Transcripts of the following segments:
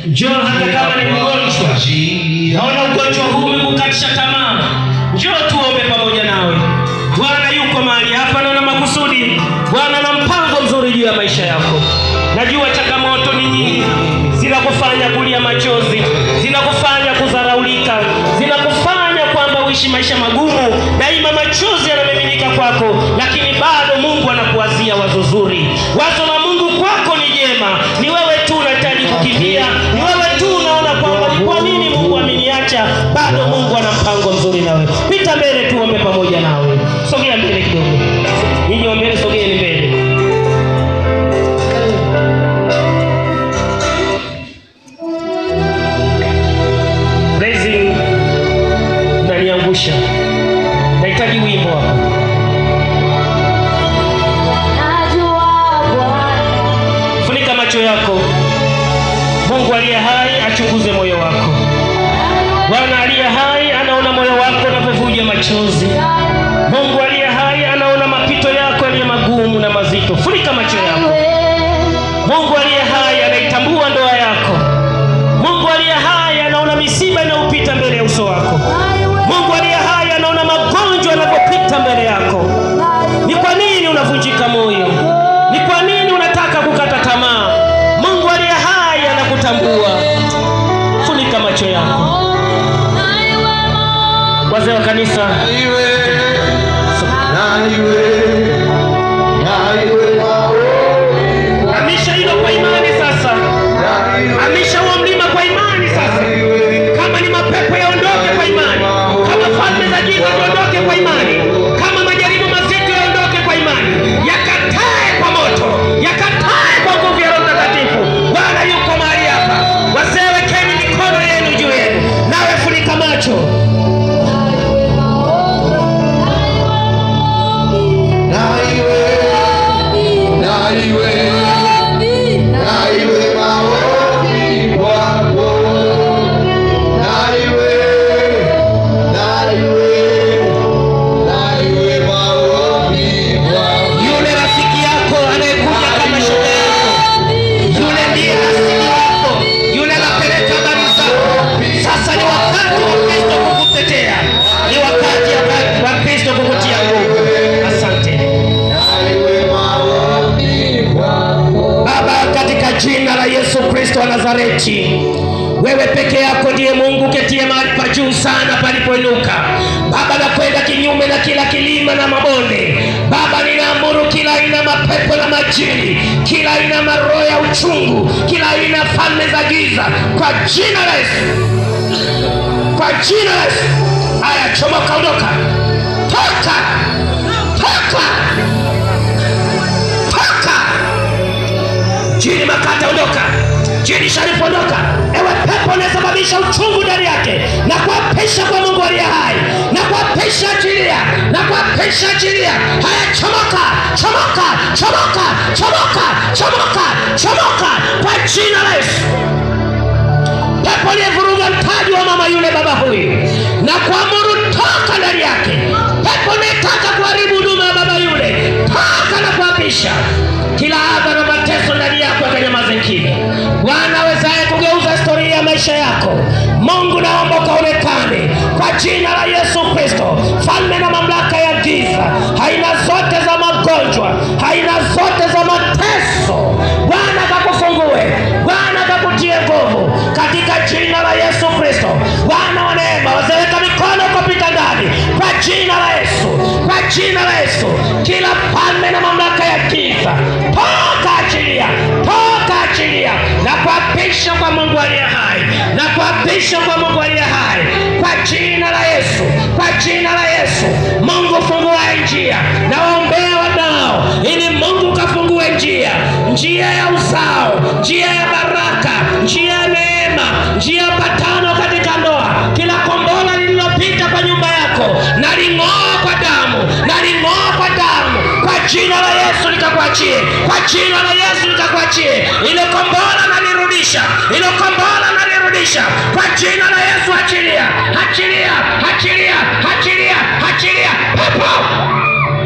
Njoo hata kama ni mgonjwa. Naona ugonjwa huu umekukatisha tamaa. Njoo tuombe pamoja nawe. Bwana yuko mahali hapa na makusudi. Bwana ana mpango mzuri juu ya maisha yako. Najua changamoto ni nyingi. Zinakufanya kulia machozi, zinakufanya kudharaulika, zinakufanya kwamba uishi maisha magumu. Daima machozi yanamiminika kwako, lakini bado Mungu anakuwazia wazo zuri. Wazo la Mungu kwako ni jema. Ni wewe tu unahitaji kukimbia. Ni wewe tu unaona kwamba ni kwa nini Mungu ameniacha. Bado Mungu ana mpango mzuri nawe. Pita mbele tuombe pamoja nawe. Sogea mbele kidogo. Ninyi wa mbele sogeeni mbele. Praising unaniangusha. Nahitaji wimbo hapa. Funika macho yako. Mungu aliye hai achunguze moyo wako. Bwana aliye hai anaona moyo wako unapovuja machozi. Mungu aliye hai anaona mapito yako yaliyo magumu na mazito. Funika macho yako. Mungu aliye hai anaitambua ndoa yako. Mungu aliye hai anaona misiba inayopita mbele ya uso wako. Mungu aliye hai anaona magonjwa yanapopita mbele yako. Ni kwa nini unavunjika moyo? Ni kwa nini unataka kukata tamaa? Mungu aliye hai anakutambua. Funika macho yako. Wazee wa kanisa, hamisha hilo kwa imani sasa. Hamisha huo mlima kwa imani sasa. Kama ni mapepo yaondoke kwa imani. Kama falme za giza ziondoke kwa imani. Kama majaribu mazito yaondoke kwa imani. Yakatae kwa moto. Yakatae kwa nguvu ya Roho Mtakatifu. Bwana yuko mahali hapa. Wazee wekeni mikono yenu juu yenu. Nawe funika macho. Kristo wa Nazareti, wewe peke yako ndiye Mungu ketie mahali pa juu sana palipoinuka. Baba, nakwenda kinyume na kila kilima na mabonde. Baba, ninaamuru kila aina mapepo na majini, kila aina maroho ya uchungu, kila aina falme za giza, kwa jina la Yesu. Kwa jina la Yesu. Aya, chomoka, ondoka. Toka. Toka. Toka. Jini makata, ondoka. Jini sharifu, ondoka. Ewe pepo unasababisha uchungu ndani yake, na kuapisha kwa Mungu aliye hai, na kuapisha achilia, na kuapisha achilia. Haya, chomoka, chomoka, chomoka, chomoka, chomoka, chomoka kwa jina la Yesu. Pepo aliyevuruga mtaji wa mama yule baba huyu, na kuamuru toka ndani yake. Pepo unataka kuharibu huduma ya baba yule, toka na kuapisha. Kila adha na mateso ndani yako yakanyamaze kimya. Bwana awezaye kugeuza historia ya maisha yako, Mungu naomba ukaonekane kwa jina la Yesu Kristo. Falme na mamlaka ya giza, haina zote za magonjwa, haina zote za mateso, Bwana akakufungue, Bwana akakutie nguvu katika jina la Yesu Kristo. Bwana wa neema, wazeweka mikono kupita ndani kwa jina la Yesu, kwa jina la Yesu. Kila falme na mamlaka ya giza, toka achilia, toka achilia, na kuapisha kwa Mungu aliye hai, na kuapisha kwa Mungu aliye hai kwa jina la Yesu, kwa jina la Yesu. Mungu fungua njia, na waombea wanao ili Mungu kafungue njia, njia ya uzao, njia ya baraka, njia ya neema, njia ya patano katika ndoa. Kila kombola lililopita kwa nyumba yako, na ling'oa kwa damu, na ling'oa kwa damu kwa jina la Yesu. Likakuachie kwa jina la Yesu, likakuachie ile kombola, na lirudisha ile kombola, na lirudisha kwa jina la Yesu. Achilia, achilia, achilia, achilia, achilia. Pepo,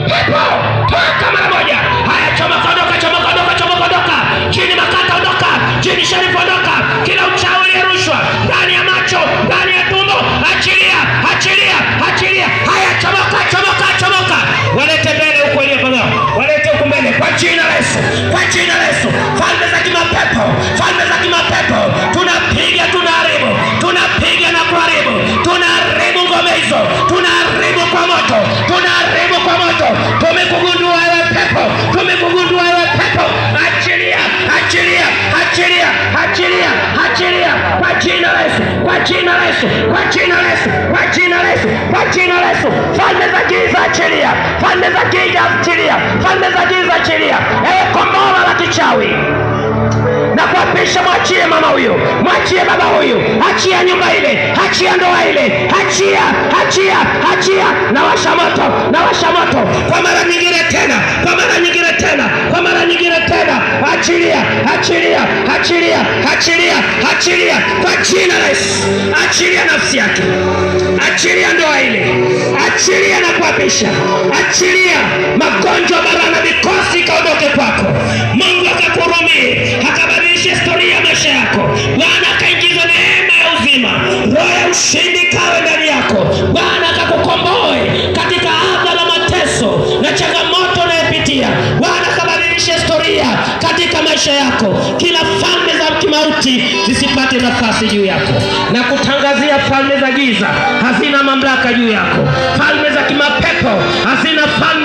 pepo, toka mara moja. Haya, chomoka, ondoka, chomoka, ondoka, chomoka, ondoka. Jini makata, ondoka. Jini sharifu ondoka. Kila uchawi uliorushwa ndani ya macho, ndani ya tumbo, achilia, achilia, achilia. Haya, chomoka, chomoka, chomoka. Walete mbele huko waliopagawa. Walete huko mbele kwa jina la Yesu. Kwa jina la Yesu. Falme za kimapepo, falme za kimapepo, tunapiga, tunaharibu, tunapiga na kuharibu, tunaharibu ngome hizo, tunaharibu kwa moto, tunaharibu kwa moto. Tumekugundua wewe pepo, tumekugundua wewe pepo. Achilia, achilia, achilia, achilia, achilia kwa jina la Yesu, kwa jina la Yesu, kwa jina la Yesu, kwa jina la Yesu, kwa jina la Yesu. Falme za giza achilia, falme za giza achilia, falme za giza achilia. Ewe kombora la kichawi, na kuapisha, mwachie mama huyo, mwachie baba huyo, achia nyumba ile, achia ndoa ile, achia, achia, achia. Na washa moto, na washa moto kwa mara nyingine tena, kwa mara nyingine tena, kwa mara nyingine tena. Achilia, achilia, achilia, achilia, achilia kwa jina la Yesu. Achilia nafsi yake, achilia ndoa ile, achilia na kuapisha, achilia magonjwa, bara na mikosi kaondoke kwako. Mungu akakurumie, akabadilisha historia ya maisha yako. Bwana akaingiza neema ya uzima, roho ya ushindi kawe ndani yako. Bwana akakukomboe katika adha na mateso na changamoto unayopitia. Bwana akabadilisha historia katika maisha yako. Kila falme za kimauti zisipate nafasi juu yako, na kutangazia falme za giza hazina mamlaka juu yako. Falme za kimapepo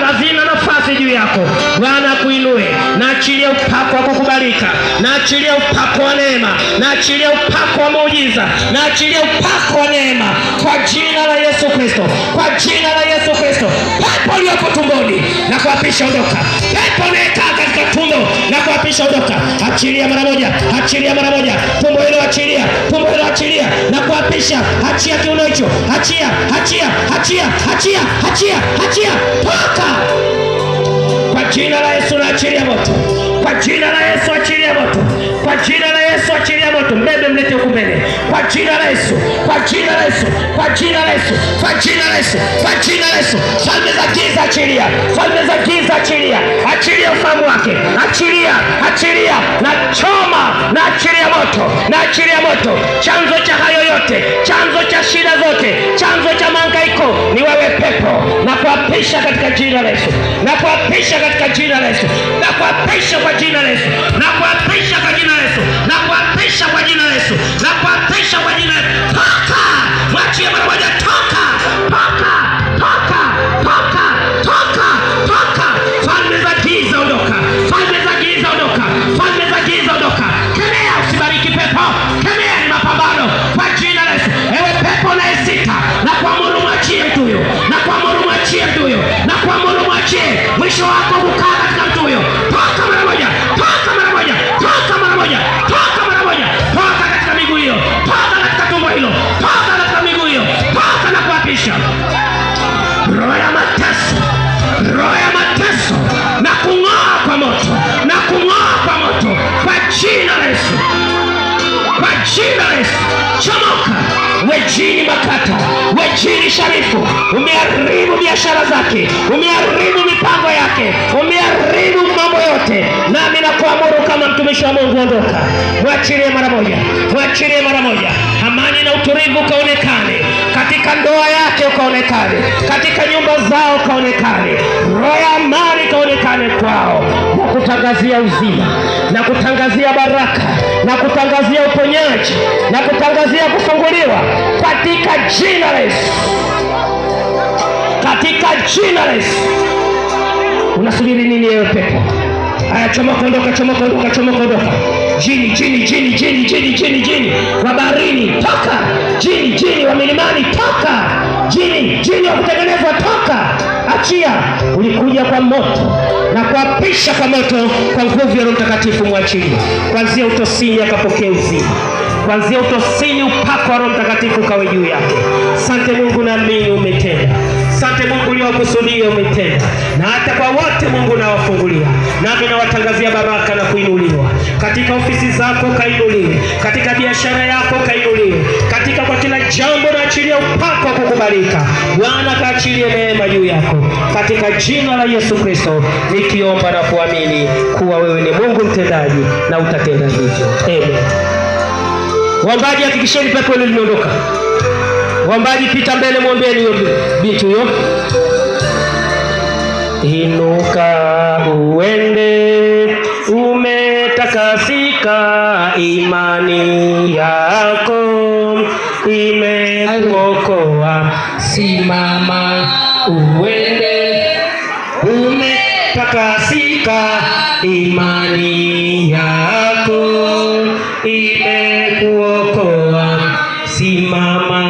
hazina nafasi juu yako. Bwana kuinue, na achilia upako wa kukubalika, na achilia upako wa neema, na achilia upako wa muujiza, na achilia upako wa neema kwa jina la Yesu Kristo, kwa jina la Yesu Kristo. Pepo uliopo tumboni na kuapisha ondoka. Pepo unayekaa katika tumbo na kuapisha ondoka. Achilia mara moja, achilia mara moja. Tumbo hilo achilia, tumbo hilo achilia na kuapisha. Achia kiuno hicho, achia, achia, achia, achia, achia, achia. Toka kwa jina la Yesu, na achilia moto. Kwa jina la Yesu achilia moto. Kwa jina la Yesu achilia moto. Mbebe mlete huku mbele. Kwa jina la Yesu. Kwa jina la Yesu. Kwa jina la Yesu. Kwa jina la Yesu. Kwa jina la Yesu. Falme za giza achilia. Falme za giza achilia. Achilia ufahamu wake. Achilia. Achilia. Na choma. Na achilia moto. Na achilia moto. Chanzo cha hayo yote, chanzo cha shida zote, chanzo cha mahangaiko ni wewe pepo. Na kuapisha katika jina la Yesu. Na kuapisha katika jina la Yesu. Na kuapisha kwa jina la Yesu. Na kuapisha kwa jina la Yesu. Na kuapisha kwa jina la Yesu. Na kuapisha kwa jina la Yesu. Toka! Mwachie mara moja, toka! Toka! Toka! Toka! Toka! Toka! Falme za giza ondoka. Falme za giza ondoka. Falme za giza ondoka. Kemea, usibariki pepo. Kemea, ni mapambano kwa jina la Yesu. Ewe pepo unayesita, na kuamuru mwachie mtu huyo. Na kuamuru mwachie mtu huyo. Na kuamuru mwachie. Mwisho wako kukaa katika mtu huyo. Toka mara moja. Toka mara moja. Toka mara moja. Toka mara moja. Toka katika miguu hiyo. Toka katika tumbo hilo. Toka katika miguu hiyo. Toka na kuapisha. Roho ya mateso. Roho ya mateso. Na kung'oa kwa moto. Na kung'oa kwa moto. Kwa jina la Yesu. Kwa jina la Yesu. Chomoka. Wejini Makata, wejini Sharifu, umeharibu biashara zake, umeharibu mipango yake, umeharibu mambo yote. Nami nakuamuru kama mtumishi wa Mungu, ondoka. Mwachilie mara moja, mwachilie mara moja. Amani na utulivu kaonekane katika ndoa yake, kaonekane katika nyumba zao, kaonekane roho ya amani kaonekane kwao, na kutangazia uzima, na kutangazia baraka, na kutangazia uponyaji, na kutangazia kufunguliwa katika jina la Yesu. Katika jina la Yesu. Unasubiri nini ewe pepo? Aya, chomoka ondoka, chomoka ondoka, chomoka ondoka. Jini, jini, jini, jini, jini, jini, jini wa baharini, toka. Jini, jini wa milimani, toka. Jini, jini wa kutengenezwa, toka. Achia. Ulikuja kwa moto na kuapisha kwa moto, kwa nguvu ya Roho Mtakatifu. Mwachili kuanzia utosini akapokea uzima. Kuanzia utosini upako wa Roho Mtakatifu kawe juu yake. Asante Mungu, naamini umetenda. Asante Mungu uliokusudia umetenda, na hata kwa wote Mungu nawafungulia, nami nawatangazia baraka na kuinuliwa katika ofisi zako, kainuliwe katika biashara yako, kainuliwe katika kwa kila jambo, na achilia upako wa kukubalika Bwana, kaachilie neema juu yako katika jina la Yesu Kristo, nikiomba na kuamini kuwa wewe ni Mungu mtendaji na utatenda hivyo. Amen. Waombaji, hakikisheni pepo hilo limeondoka. Waombaji, pita mbele, muombeeni hiyo binti huyo. Inuka uende, umetakasika, imani yako imekuokoa. Simama uende, umetakasika, imani yako imekuokoa. Simama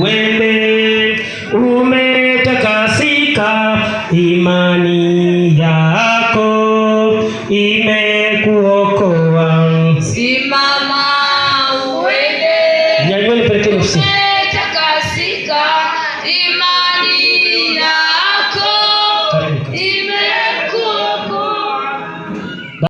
uende, umetakasika, imani yako imekuokoa. Simama